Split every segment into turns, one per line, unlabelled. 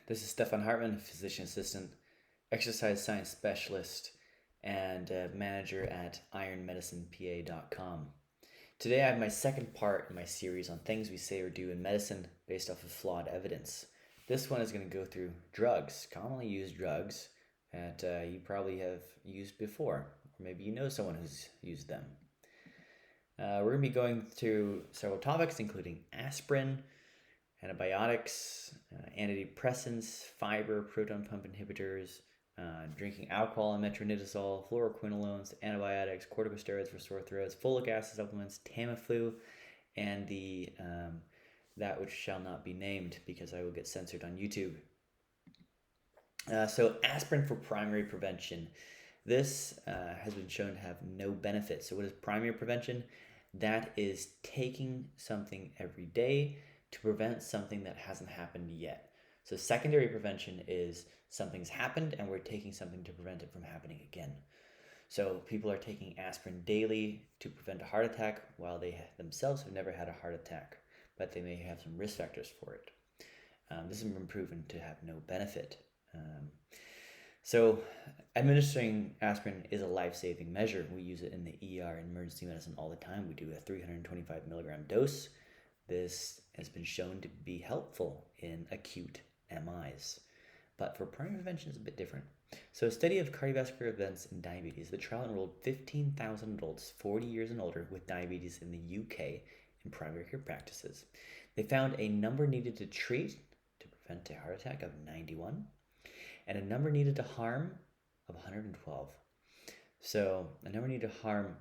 This is Stefan Hartman, physician assistant, exercise science specialist, and manager at ironmedicinepa.com. Today I have my second part in my series on things we say or do in medicine based off of flawed evidence. This one is going to go through drugs, commonly used drugs that you probably have used before, or maybe you know someone who's used them. We're going to be going through several topics, including aspirin, antibiotics, antidepressants, fiber, proton pump inhibitors, drinking alcohol and metronidazole, fluoroquinolones, antibiotics, corticosteroids for sore throats, folic acid supplements, Tamiflu, and the that which shall not be named because I will get censored on YouTube. So aspirin for primary prevention. This has been shown to have no benefit. So what is primary prevention? That is taking something every day to prevent something that hasn't happened yet. So secondary prevention is something's happened and we're taking something to prevent it from happening again. So people are taking aspirin daily to prevent a heart attack while they themselves have never had a heart attack, but they may have some risk factors for it. This has been proven to have no benefit. So administering aspirin is a life-saving measure. We use it in the ER in emergency medicine all the time. We do a 325 milligram dose. This has been shown to be helpful in acute MIs. But for primary prevention, it's a bit different. So a study of cardiovascular events in diabetes, the trial enrolled 15,000 adults 40 years and older with diabetes in the UK in primary care practices. They found a number needed to treat to prevent a heart attack of 91 and a number needed to harm of 112. So a number needed to harm,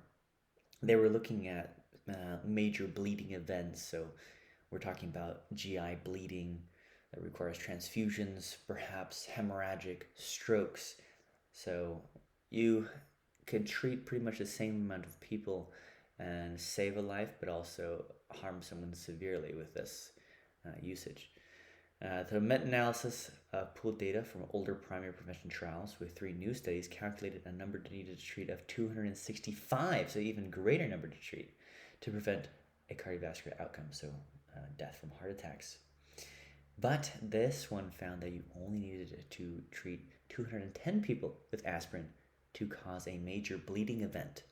they were looking at major bleeding events. So we're talking about GI bleeding that requires transfusions, perhaps hemorrhagic strokes. So you can treat pretty much the same amount of people and save a life, but also harm someone severely with this usage. The meta-analysis pooled data from older primary prevention trials with 3 new studies calculated a number needed to treat of 265, so even greater number to treat to prevent a cardiovascular outcome, so death from heart attacks. But this one found that you only needed to treat 210 people with aspirin to cause a major bleeding event,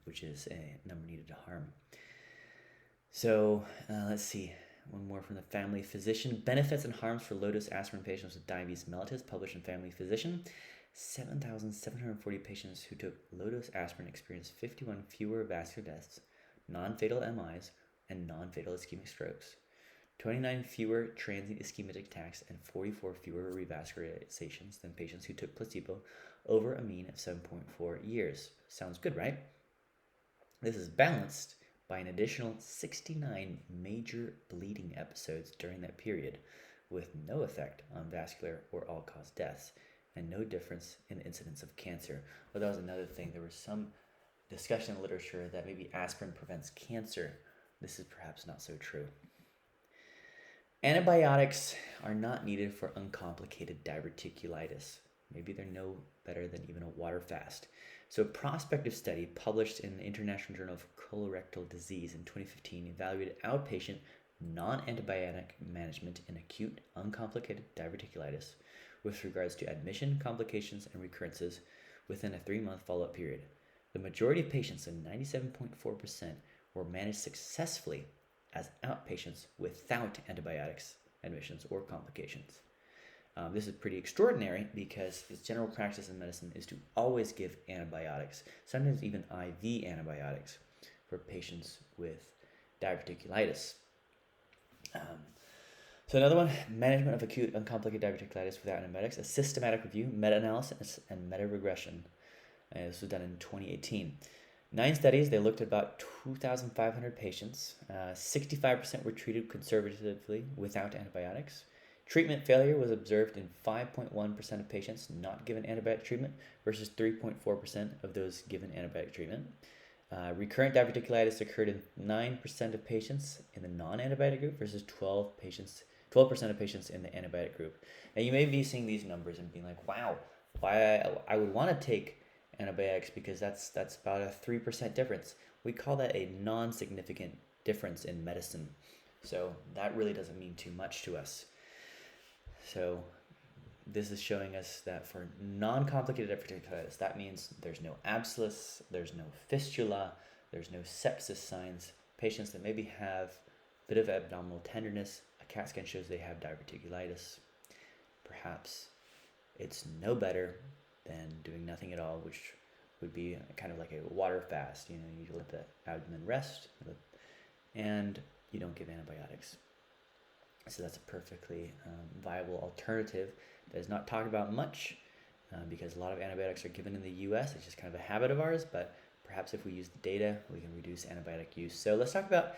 which is a number needed to harm. So let's see. One more from the Family Physician. Benefits and harms for low-dose aspirin patients with diabetes mellitus, published in Family Physician. 7,740 patients who took low-dose aspirin experienced 51 fewer vascular deaths, non-fatal MIs, and non-fatal ischemic strokes. 29 fewer transient ischemic attacks and 44 fewer revascularizations than patients who took placebo over a mean of 7.4 years. Sounds good, right? This is balanced by an additional 69 major bleeding episodes during that period, with no effect on vascular or all-cause deaths, and no difference in the incidence of cancer. Well, that was another thing. There was some discussion in literature that maybe aspirin prevents cancer. This is perhaps not so true. Antibiotics are not needed for uncomplicated diverticulitis. Maybe they're no better than even a water fast. So a prospective study published in the International Journal of Colorectal Disease in 2015 evaluated outpatient non-antibiotic management in acute uncomplicated diverticulitis with regards to admission, complications, and recurrences within a 3-month follow-up period. The majority of patients, so 97.4%, were managed successfully as outpatients without antibiotics, admissions, or complications. This is pretty extraordinary because its general practice in medicine is to always give antibiotics, sometimes even IV antibiotics, for patients with diverticulitis. So another one, management of acute uncomplicated diverticulitis without antibiotics, a systematic review, meta-analysis, and meta-regression. This was done in 2018. 9 studies, they looked at about 2,500 patients. 65% were treated conservatively without antibiotics. Treatment failure was observed in 5.1% of patients not given antibiotic treatment versus 3.4% of those given antibiotic treatment. Recurrent diverticulitis occurred in 9% of patients in the non-antibiotic group versus 12% of patients in the antibiotic group. Now you may be seeing these numbers and being like, wow, why I would want to take antibiotics because that's about a 3% difference. We call that a non-significant difference in medicine. So that really doesn't mean too much to us. So this is showing us that for non-complicated diverticulitis, that means there's no abscess, there's no fistula, there's no sepsis signs. Patients that maybe have a bit of abdominal tenderness, a CAT scan shows they have diverticulitis. Perhaps it's no better than doing nothing at all, which would be kind of like a water fast. You let the abdomen rest, and you don't give antibiotics. So that's a perfectly viable alternative that is not talked about much because a lot of antibiotics are given in the US. It's just kind of a habit of ours, but perhaps if we use the data, we can reduce antibiotic use. So let's talk about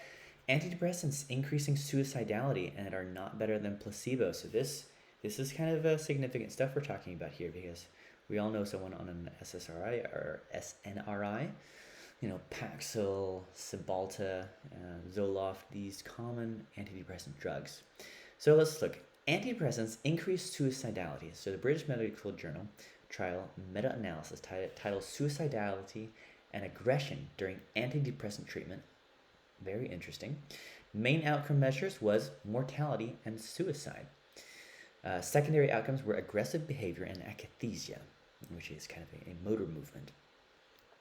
antidepressants increasing suicidality and are not better than placebo. So this is kind of significant stuff we're talking about here because we all know someone on an SSRI or SNRI, Paxil, Cymbalta, Zoloft, these common antidepressant drugs. So let's look. Antidepressants increase suicidality. So the British Medical Journal trial meta-analysis titled Suicidality and Aggression During Antidepressant Treatment. Very interesting. Main outcome measures was mortality and suicide. Secondary outcomes were aggressive behavior and akathisia, which is kind of a motor movement.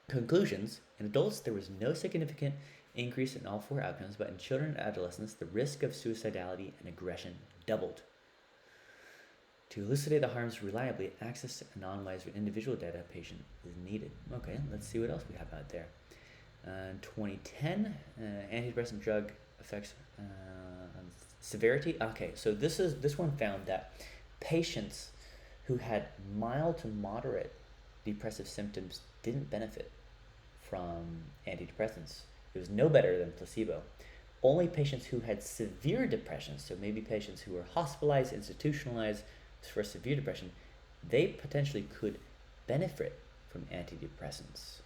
Conclusions: in adults, there was no significant increase in all four outcomes, but in children and adolescents, the risk of suicidality and aggression doubled. To elucidate the harms reliably, access to anonymized or individual data patient is needed. Okay, let's see what else we have out there. In 2010, antidepressant drug effects severity. Okay, so this one found that patients who had mild to moderate depressive symptoms didn't benefit from antidepressants. It was no better than placebo. Only patients who had severe depression, so maybe patients who were hospitalized, institutionalized for severe depression, they potentially could benefit from antidepressants.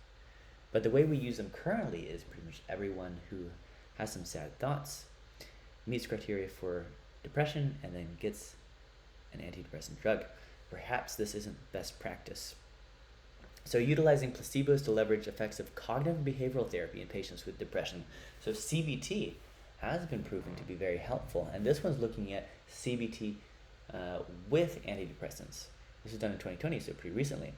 But the way we use them currently is pretty much everyone who has some sad thoughts, meets criteria for depression, and then gets an antidepressant drug. Perhaps this isn't best practice. So utilizing placebos to leverage effects of cognitive behavioral therapy in patients with depression. So CBT has been proven to be very helpful, and this one's looking at CBT with antidepressants. This was done in 2020, so pretty recently.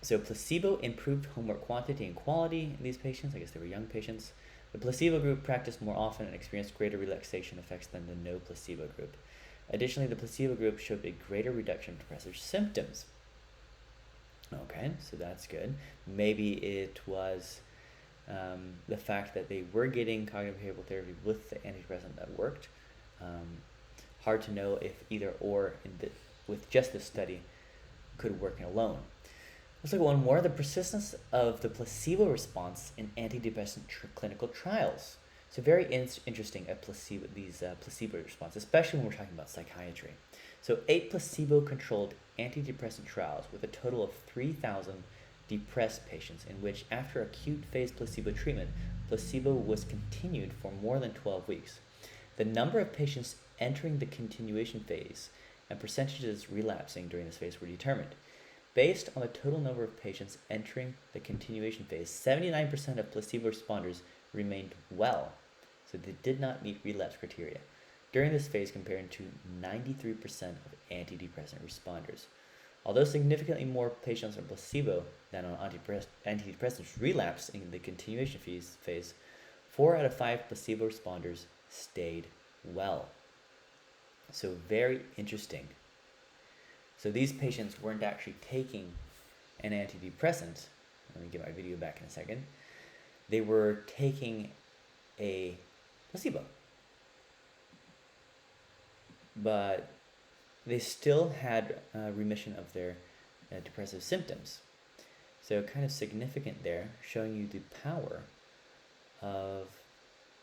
So placebo improved homework quantity and quality in these patients. I guess they were young patients. The placebo group practiced more often and experienced greater relaxation effects than the no placebo group. Additionally, the placebo group showed a greater reduction of depressive symptoms. Okay, so that's good. Maybe it was the fact that they were getting cognitive behavioral therapy with the antidepressant that worked. Hard to know if either or with just this study could work alone. Let's look at one more. The persistence of the placebo response in antidepressant clinical trials. So very interesting these placebo response, especially when we're talking about psychiatry. So 8 placebo-controlled antidepressant trials with a total of 3,000 depressed patients in which after acute phase placebo treatment, placebo was continued for more than 12 weeks. The number of patients entering the continuation phase and percentages relapsing during this phase were determined. Based on the total number of patients entering the continuation phase, 79% of placebo responders remained well, so they did not meet relapse criteria during this phase compared to 93% of antidepressant responders. Although significantly more patients on placebo than on antidepressants relapsed in the continuation phase, 4 out of 5 placebo responders stayed well. So very interesting. So these patients weren't actually taking an antidepressant. Let me get my video back in a second. They were taking a placebo. But they still had remission of their depressive symptoms. So kind of significant there, showing you the power of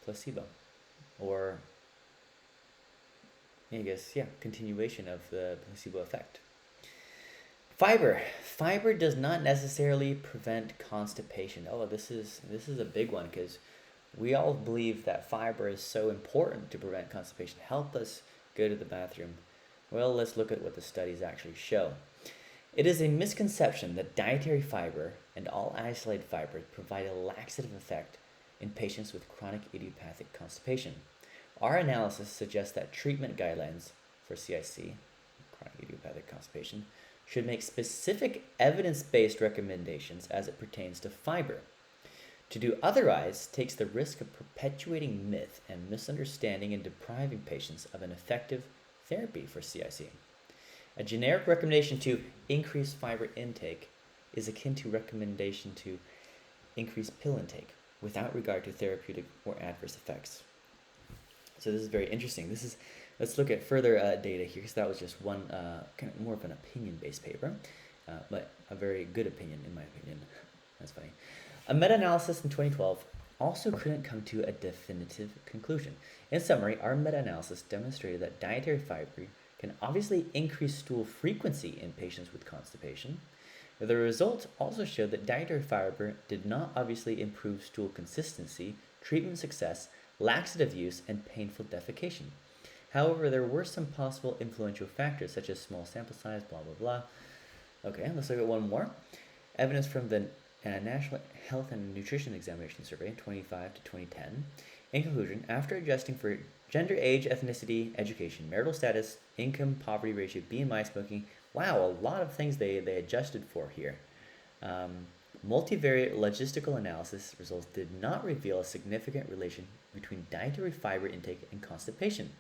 placebo, or I guess, continuation of the placebo effect. Fiber does not necessarily prevent constipation. Oh, this is a big one because we all believe that fiber is so important to prevent constipation. Help us go to the bathroom. Well, let's look at what the studies actually show. It is a misconception that dietary fiber and all isolated fibers provide a laxative effect in patients with chronic idiopathic constipation. Our analysis suggests that treatment guidelines for CIC, chronic idiopathic constipation, should make specific evidence-based recommendations as it pertains to fiber. To do otherwise takes the risk of perpetuating myth and misunderstanding and depriving patients of an effective therapy for CIC. A generic recommendation to increase fiber intake is akin to recommendation to increase pill intake without regard to therapeutic or adverse effects. So this is very interesting. Let's look at further data here, because that was just one kind of more of an opinion-based paper, but a very good opinion in my opinion. That's funny. A meta-analysis in 2012 also couldn't come to a definitive conclusion. In summary, our meta-analysis demonstrated that dietary fiber can obviously increase stool frequency in patients with constipation. The results also showed that dietary fiber did not obviously improve stool consistency, treatment success, laxative use, and painful defecation. However, there were some possible influential factors such as small sample size, blah, blah, blah. Okay, let's look at one more. Evidence from the National Health and Nutrition Examination Survey, 2005 to 2010. In conclusion, after adjusting for gender, age, ethnicity, education, marital status, income, poverty ratio, BMI, smoking, wow, a lot of things they adjusted for here. Multivariate logistical analysis results did not reveal a significant relation between dietary fiber intake and constipation.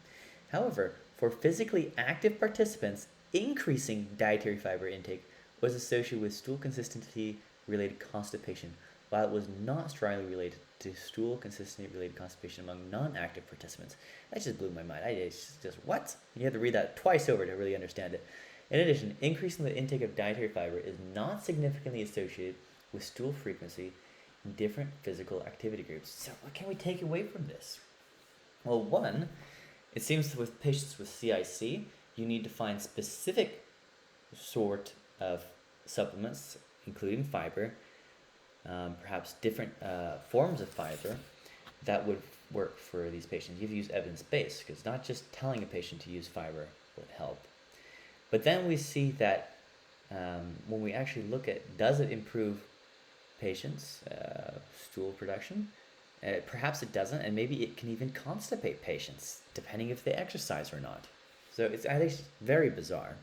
However, for physically active participants, increasing dietary fiber intake was associated with stool consistency-related constipation, while it was not strongly related to stool consistency-related constipation among non-active participants. That just blew my mind. I just what? You have to read that twice over to really understand it. In addition, increasing the intake of dietary fiber is not significantly associated with stool frequency in different physical activity groups. So what can we take away from this? Well, one, it seems with patients with CIC, you need to find specific sort of supplements, including fiber, perhaps different forms of fiber that would work for these patients. You have to use evidence-based, because not just telling a patient to use fiber would help. But then we see that when we actually look at, does it improve patients' stool production? Perhaps it doesn't, and maybe it can even constipate patients, depending if they exercise or not. So it's at least very bizarre.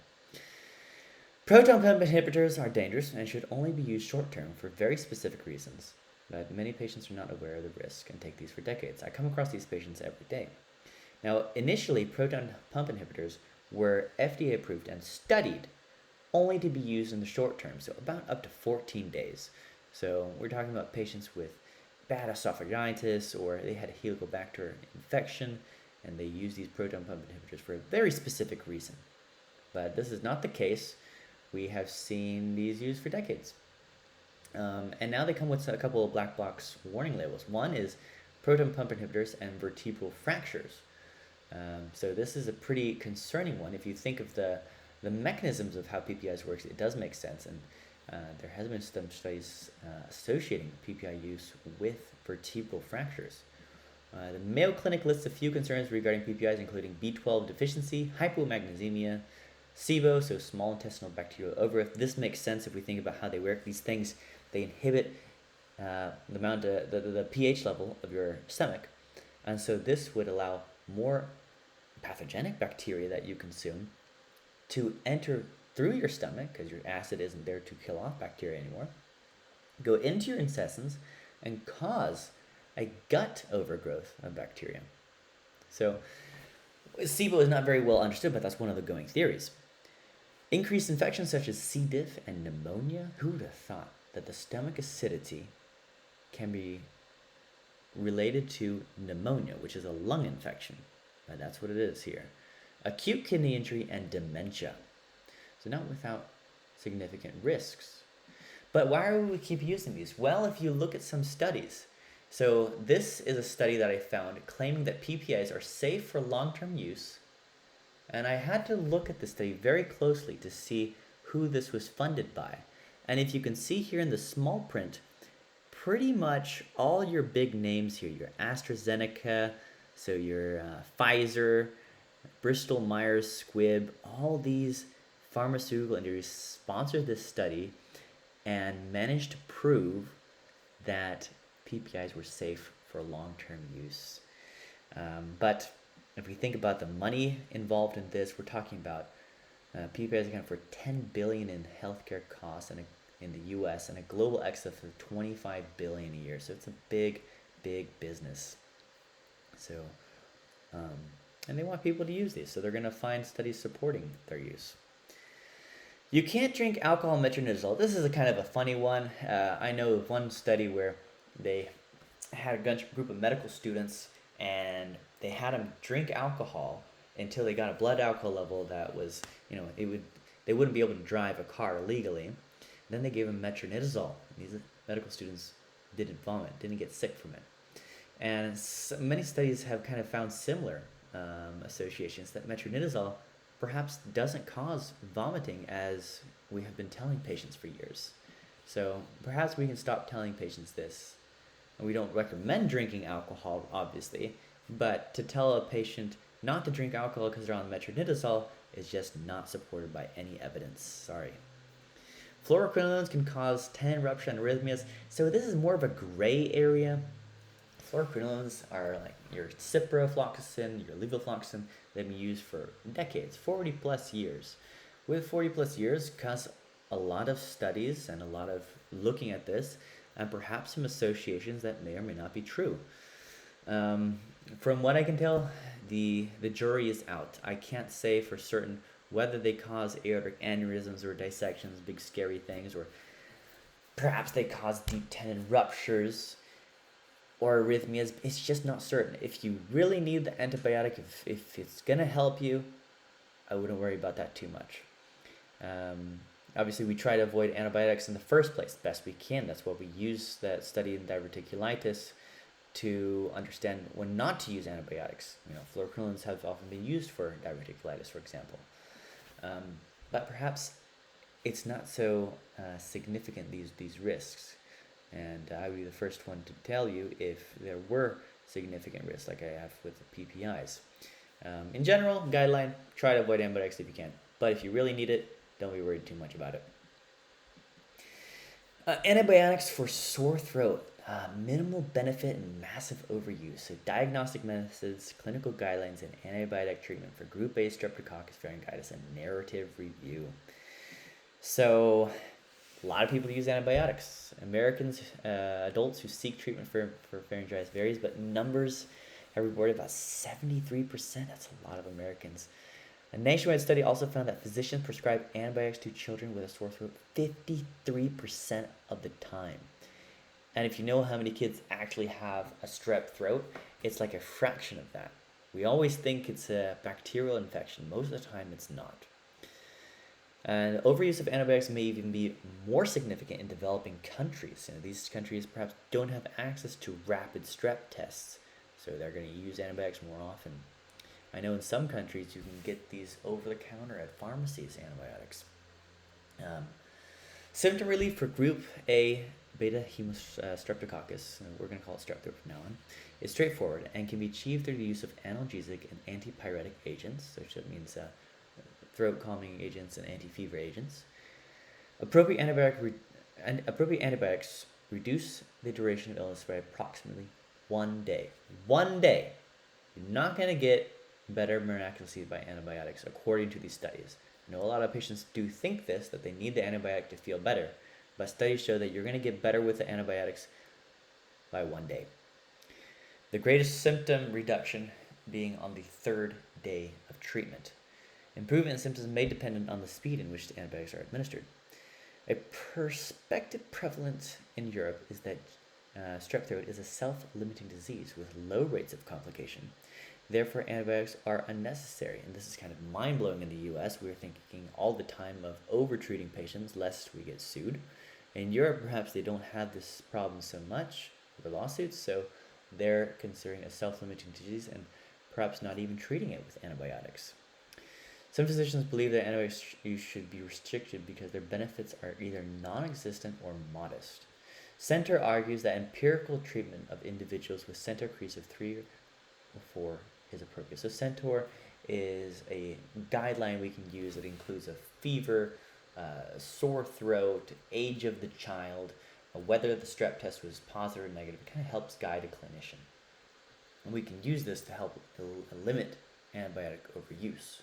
Proton pump inhibitors are dangerous and should only be used short-term for very specific reasons, but many patients are not aware of the risk and take these for decades. I come across these patients every day. Now, initially, proton pump inhibitors were FDA approved and studied only to be used in the short term, so about up to 14 days. So we're talking about patients with bad esophagitis, or they had a helicobacter infection, and they use these proton pump inhibitors for a very specific reason. But this is not the case. We have seen these used for decades. And now they come with a couple of black box warning labels. One is proton pump inhibitors and vertebral fractures. So this is a pretty concerning one. If you think of the mechanisms of how PPIs works, it does make sense. And there has been some studies associating PPI use with vertebral fractures. The Mayo Clinic lists a few concerns regarding PPIs, including B12 deficiency, hypomagnesemia, SIBO, so small intestinal bacterial overgrowth. This makes sense if we think about how they work. These things, they inhibit the pH level of your stomach. And so this would allow more pathogenic bacteria that you consume to enter through your stomach, because your acid isn't there to kill off bacteria anymore, go into your intestines and cause a gut overgrowth of bacteria. So SIBO is not very well understood, but that's one of the going theories. Increased infections such as C. diff and pneumonia. Who would have thought that the stomach acidity can be related to pneumonia, which is a lung infection? But that's what it is here. Acute kidney injury and dementia. So not without significant risks. But why would we keep using these? Well, if you look at some studies. So this is a study that I found claiming that PPIs are safe for long-term use. And I had to look at the study very closely to see who this was funded by. And if you can see here in the small print, pretty much all your big names here, your AstraZeneca, so your Pfizer, Bristol Myers Squibb, all these pharmaceutical industries sponsored this study and managed to prove that PPIs were safe for long-term use. But If we think about the money involved in this, we're talking about PPIs account for 10 billion in healthcare costs in the U.S. and a global excess of 25 billion a year. So it's a big, big business. So, and they want people to use these, so they're going to find studies supporting their use. You can't drink alcohol and metronidazole. This is a kind of a funny one. I know of one study where they had a group of medical students and they had them drink alcohol until they got a blood alcohol level that was, they wouldn't be able to drive a car legally. Then they gave them metronidazole. These medical students didn't vomit, didn't get sick from it. And many studies have kind of found similar associations that metronidazole perhaps doesn't cause vomiting as we have been telling patients for years. So perhaps we can stop telling patients this. And we don't recommend drinking alcohol, obviously, but to tell a patient not to drink alcohol because they're on metronidazole is just not supported by any evidence. Sorry. Fluoroquinolones can cause tendon rupture and arrhythmias. So this is more of a gray area. Fluoroquinolones are like your ciprofloxacin, your levofloxacin. They've been used for decades, 40 plus years. With 40 plus years comes a lot of studies and a lot of looking at this and perhaps some associations that may or may not be true. From what I can tell, the jury is out. I can't say for certain whether they cause aortic aneurysms or dissections, big scary things, or perhaps they cause deep tendon ruptures or arrhythmias. It's just not certain. If you really need the antibiotic, if it's going to help you, I wouldn't worry about that too much. Obviously, we try to avoid antibiotics in the first place, best we can. That's what we use that study in diverticulitis to understand when not to use antibiotics. Fluoroquinolones have often been used for diverticulitis, for example. But perhaps it's not so significant, these risks. And I would be the first one to tell you if there were significant risks like I have with the PPIs. In general, guideline, try to avoid antibiotics if you can. But if you really need it, don't be worried too much about it. Antibiotics for sore throat. Minimal benefit and massive overuse. So diagnostic methods, clinical guidelines, and antibiotic treatment for group A streptococcus pharyngitis and narrative review. So a lot of people use antibiotics. Americans, adults who seek treatment for pharyngitis varies, but numbers have reported about 73%. That's a lot of Americans. A nationwide study also found that physicians prescribe antibiotics to children with a sore throat 53% of the time. And if you know how many kids actually have a strep throat, it's like a fraction of that. We always think it's a bacterial infection. Most of the time, it's not. And overuse of antibiotics may even be more significant in developing countries. These countries perhaps don't have access to rapid strep tests, so they're going to use antibiotics more often. I know in some countries you can get these over the counter at pharmacies, antibiotics. Symptom relief for group A beta streptococcus, we're going to call it strep throat from now on, is straightforward and can be achieved through the use of analgesic and antipyretic agents, which means throat calming agents and anti-fever agents. Appropriate antibiotics reduce the duration of illness by approximately 1 day. 1 day. You're not going to get better miraculously by antibiotics, according to these studies. I know a lot of patients do think this, that they need the antibiotic to feel better, but studies show that you're going to get better with the antibiotics by 1 day. The greatest symptom reduction being on the 3rd day of treatment. Improvement in symptoms may depend on the speed in which the antibiotics are administered. A prospective prevalence in Europe is that strep throat is a self-limiting disease with low rates of complication. Therefore, antibiotics are unnecessary. And this is kind of mind-blowing in the US. We're thinking all the time of over-treating patients lest we get sued. In Europe, perhaps they don't have this problem so much with the lawsuits, so they're considering a self-limiting disease and perhaps not even treating it with antibiotics. Some physicians believe that antibiotics use should be restricted because their benefits are either non-existent or modest. Center argues that empirical treatment of individuals with center crease of 3 or 4 is appropriate. So Centaur is a guideline we can use that includes a fever, sore throat, age of the child, whether the strep test was positive or negative. It kind of helps guide a clinician. And we can use this to help limit antibiotic overuse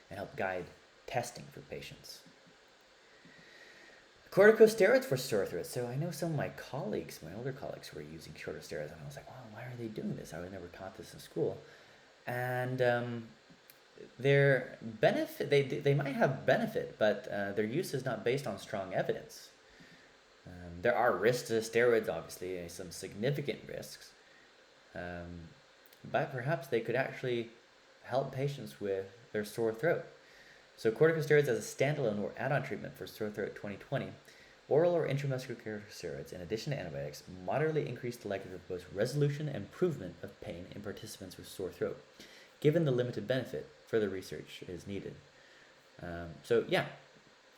and help guide testing for patients. Corticosteroids for sore throat. So I know some of my colleagues, my older colleagues, were using corticosteroids, and I was like, wow, why are they doing this? I was never taught this in school. And their benefit, they might have benefit, but their use is not based on strong evidence. There are risks to steroids, obviously, some significant risks, but perhaps they could actually help patients with their sore throat. So corticosteroids as a standalone or add-on treatment for sore throat 2020, oral or intramuscular corticosteroids in addition to antibiotics moderately increase the likelihood of both resolution and improvement of pain in participants with sore throat. Given the limited benefit, further research is needed. So yeah,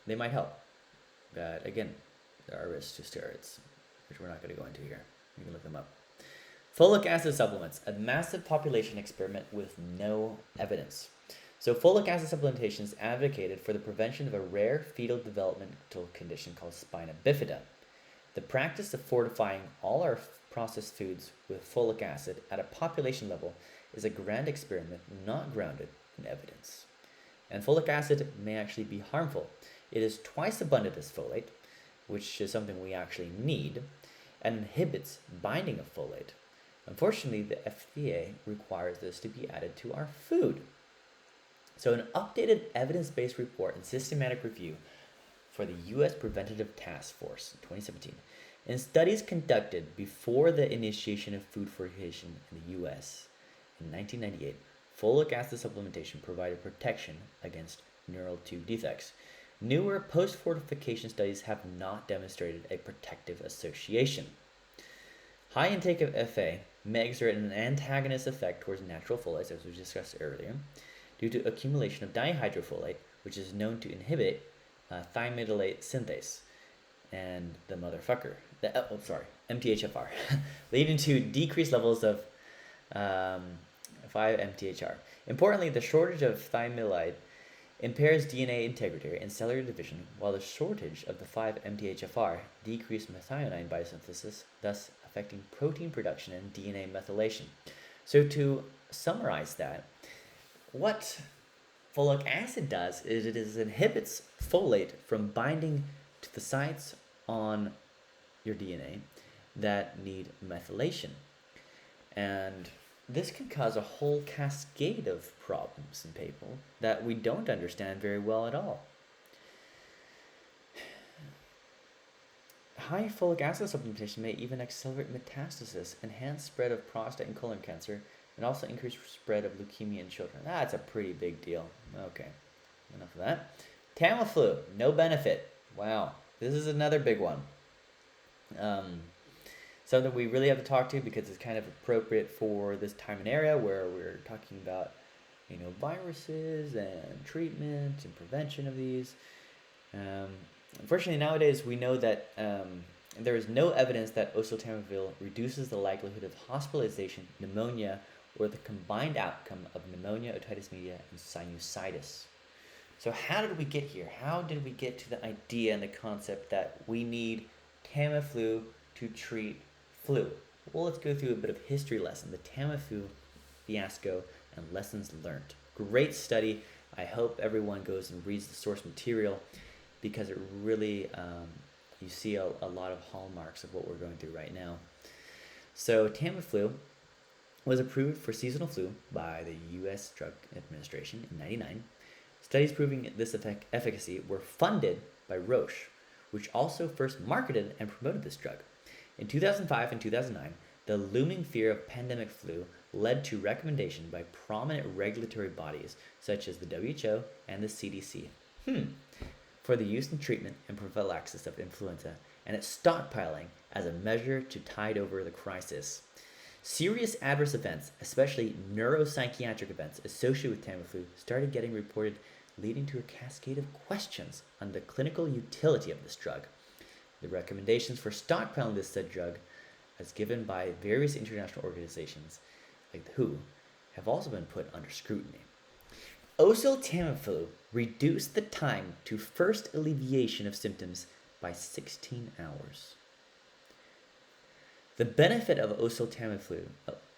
they might help, but again, there are risks to steroids, which we're not going to go into here. You can look them up. Folic acid supplements, a massive population experiment with no evidence. So folic acid supplementation is advocated for the prevention of a rare fetal developmental condition called spina bifida. The practice of fortifying all our processed foods with folic acid at a population level is a grand experiment not grounded in evidence. And folic acid may actually be harmful. It is twice abundant as folate, which is something we actually need, and inhibits binding of folate. Unfortunately, the FDA requires this to be added to our food. So an updated evidence-based report and systematic review for the U.S. Preventative Task Force in 2017, in studies conducted before the initiation of food fortification in the U.S. in 1998, folic acid supplementation provided protection against neural tube defects. Newer post-fortification studies have not demonstrated a protective association. High intake of FA may exert an antagonist effect towards natural folates, as we discussed earlier, due to accumulation of dihydrofolate, which is known to inhibit thymidylate synthase, and the MTHFR, leading to decreased levels of 5-MTHR. Importantly, the shortage of thymidylate impairs DNA integrity and cellular division, while the shortage of the 5-MTHFR decreased methionine biosynthesis, thus affecting protein production and DNA methylation. So to summarize that, what folic acid does is it inhibits folate from binding to the sites on your DNA that need methylation. And this can cause a whole cascade of problems in people that we don't understand very well at all. High folic acid supplementation may even accelerate metastasis, enhance spread of prostate and colon cancer, and also increase spread of leukemia in children. That's a pretty big deal. Okay, enough of that. Tamiflu, no benefit. Wow, this is another big one. Something we really have to talk to because it's kind of appropriate for this time and area where we're talking about, viruses and treatment and prevention of these. Unfortunately, nowadays we know that there is no evidence that oseltamivir reduces the likelihood of hospitalization, pneumonia, or the combined outcome of pneumonia, otitis media, and sinusitis. So how did we get here? How did we get to the idea and the concept that we need Tamiflu to treat flu? Well, let's go through a bit of history lesson, the Tamiflu fiasco and lessons learned. Great study. I hope everyone goes and reads the source material because it really, you see a lot of hallmarks of what we're going through right now. So Tamiflu was approved for seasonal flu by the U.S. Drug Administration in 1999. Studies proving this efficacy were funded by Roche, which also first marketed and promoted this drug. In 2005 and 2009, the looming fear of pandemic flu led to recommendation by prominent regulatory bodies such as the WHO and the CDC for the use and treatment and prophylaxis of influenza and its stockpiling as a measure to tide over the crisis. Serious adverse events, especially neuropsychiatric events associated with Tamiflu, started getting reported, leading to a cascade of questions on the clinical utility of this drug. The recommendations for stockpiling this said drug, as given by various international organizations like the WHO, have also been put under scrutiny. Oseltamivir reduced the time to first alleviation of symptoms by 16 hours. The benefit of oseltamivir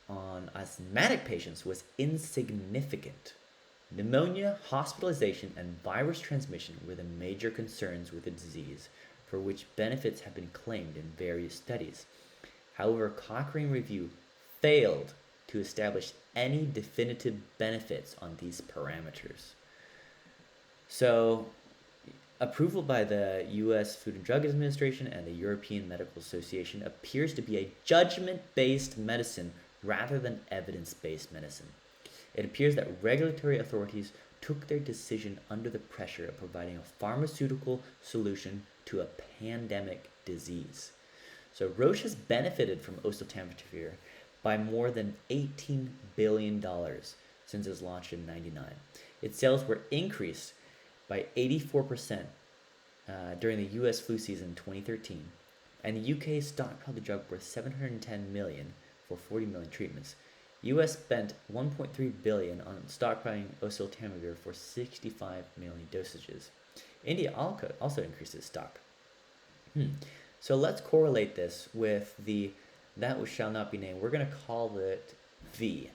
on asthmatic patients was insignificant. Pneumonia, hospitalization, and virus transmission were the major concerns with the disease, for which benefits have been claimed in various studies. However, Cochrane review failed to establish any definitive benefits on these parameters. So, approval by the US Food and Drug Administration and the European Medical Association appears to be a judgment-based medicine rather than evidence-based medicine. It appears that regulatory authorities took their decision under the pressure of providing a pharmaceutical solution to a pandemic disease. So Roche has benefited from oseltamivir by more than $18 billion since its launch in 1999. Its sales were increased by 84% during the U.S. flu season in 2013, and the UK stockpiled the drug worth $710 million for 40 million treatments. U.S. spent $1.3 billion on stockpiling oseltamivir for 65 million dosages. India also increased its stock. So let's correlate this with the that which shall not be named. We're going to call it V.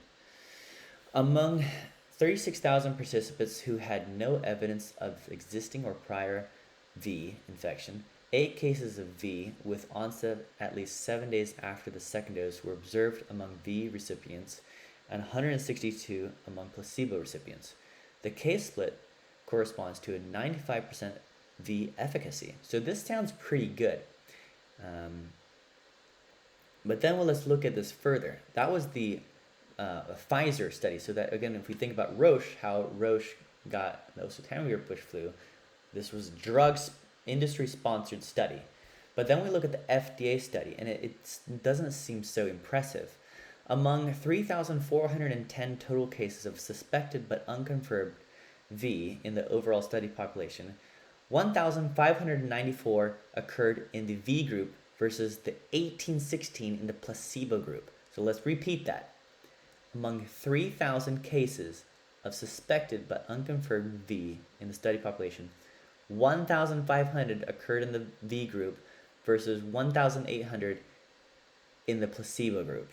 Among 36,000 participants who had no evidence of existing or prior V infection, 8 cases of V with onset at least 7 days after the second dose were observed among V recipients and 162 among placebo recipients. The case split corresponds to a 95% V efficacy. So this sounds pretty good. But then let's look at this further. That was the Pfizer study. So that, again, if we think about Roche, how Roche got the oseltamivir push flu, this was drugs industry-sponsored study. But then we look at the FDA study, and it doesn't seem so impressive. Among 3,410 total cases of suspected but unconfirmed V in the overall study population, 1,594 occurred in the V group versus the 1,816 in the placebo group. So let's repeat that. Among 3,000 cases of suspected but unconfirmed V in the study population, 1,500 occurred in the V group versus 1,800 in the placebo group.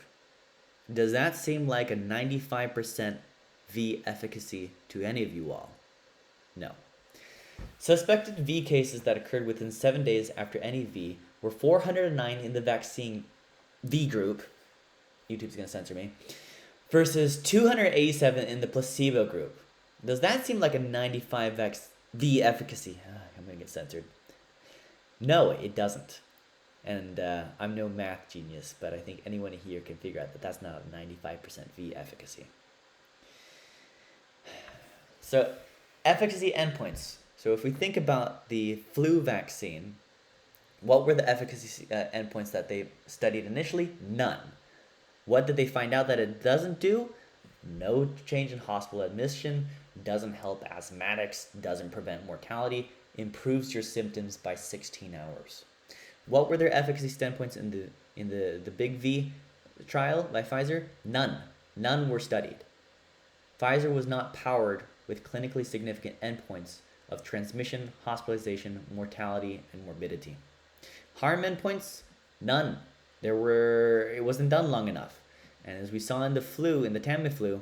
Does that seem like a 95% V efficacy to any of you all? No. Suspected V cases that occurred within 7 days after any V were 409 in the vaccine V group, YouTube's going to censor me, versus 287 in the placebo group. Does that seem like a 95 V efficacy? I'm going to get censored. No, it doesn't. And I'm no math genius, but I think anyone here can figure out that that's not a 95% V efficacy. So, efficacy endpoints. So if we think about the flu vaccine, what were the efficacy endpoints that they studied initially? None. What did they find out that it doesn't do? No change in hospital admission, doesn't help asthmatics, doesn't prevent mortality, improves your symptoms by 16 hours. What were their efficacy standpoints in the Big V trial by Pfizer? None. None were studied. Pfizer was not powered with clinically significant endpoints of transmission, hospitalization, mortality, and morbidity. Harm endpoints? None. It wasn't done long enough. And as we saw in the flu, in the Tamiflu,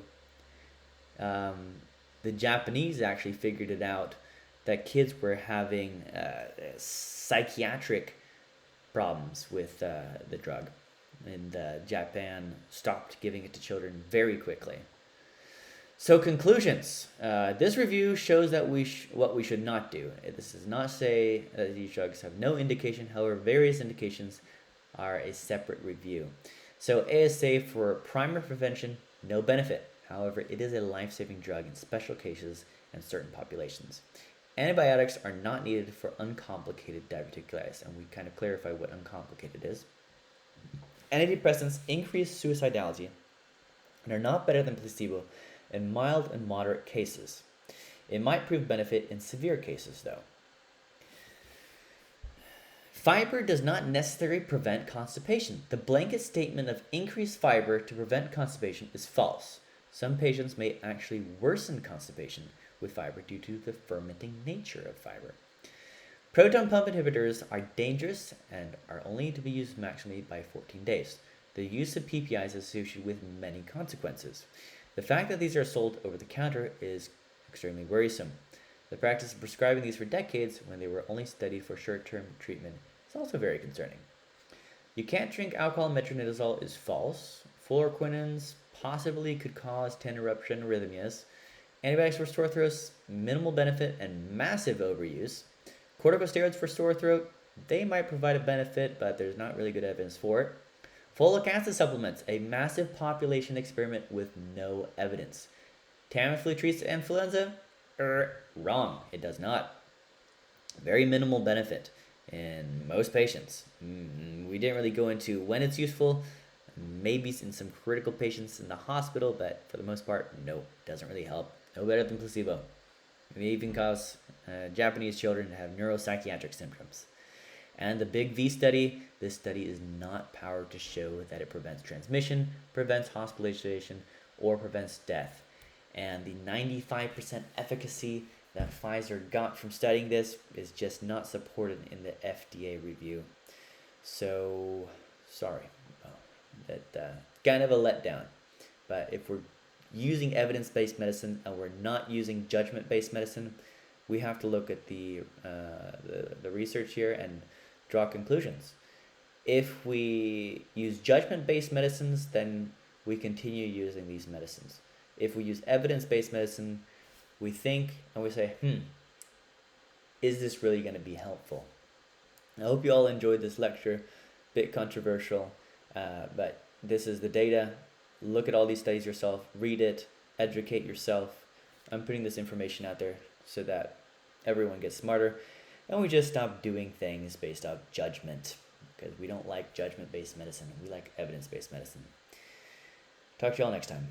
the Japanese actually figured it out that kids were having psychiatric problems with the drug. And Japan stopped giving it to children very quickly. So conclusions. This review shows that what we should not do. This does not say that these drugs have no indication. However, various indications are a separate review. So ASA for primary prevention, no benefit. However, it is a life-saving drug in special cases and certain populations. Antibiotics are not needed for uncomplicated diverticulitis, and we kind of clarify what uncomplicated is. Antidepressants increase suicidality and are not better than placebo in mild and moderate cases. It might prove benefit in severe cases, though. Fiber does not necessarily prevent constipation. The blanket statement of increased fiber to prevent constipation is false. Some patients may actually worsen constipation with fiber due to the fermenting nature of fiber. Proton pump inhibitors are dangerous and are only to be used maximally by 14 days. the use of PPIs is associated with many consequences. The fact that these are sold over the counter is extremely worrisome. The practice of prescribing these for decades when they were only studied for short-term treatment is also very concerning. You can't drink alcohol and metronidazole is false. Fluoroquinins possibly could cause tendon rupture and arrhythmias. Antibiotics for sore throats, minimal benefit and massive overuse. Corticosteroids for sore throat, they might provide a benefit, but there's not really good evidence for it. Folic acid supplements, a massive population experiment with no evidence. Tamiflu treats influenza? Wrong, it does not. Very minimal benefit in most patients. We didn't really go into when it's useful, maybe in some critical patients in the hospital, but for the most part, no, it doesn't really help. No better than placebo. It may even cause Japanese children to have neuropsychiatric symptoms. And the Big V study, this study is not powered to show that it prevents transmission, prevents hospitalization, or prevents death. And the 95% efficacy that Pfizer got from studying this is just not supported in the FDA review. So, sorry. That kind of a letdown. But if we're using evidence-based medicine and we're not using judgment-based medicine, we have to look at the research here and draw conclusions. If we use judgment-based medicines, then we continue using these medicines. If we use evidence-based medicine, we think and we say, is this really going to be helpful? I hope you all enjoyed this lecture. Bit controversial, but this is the data. Look at all these studies yourself, read it, educate yourself. I'm putting this information out there so that everyone gets smarter and we just stop doing things based off judgment, because we don't like judgment-based medicine. We like evidence-based medicine. Talk to y'all next time.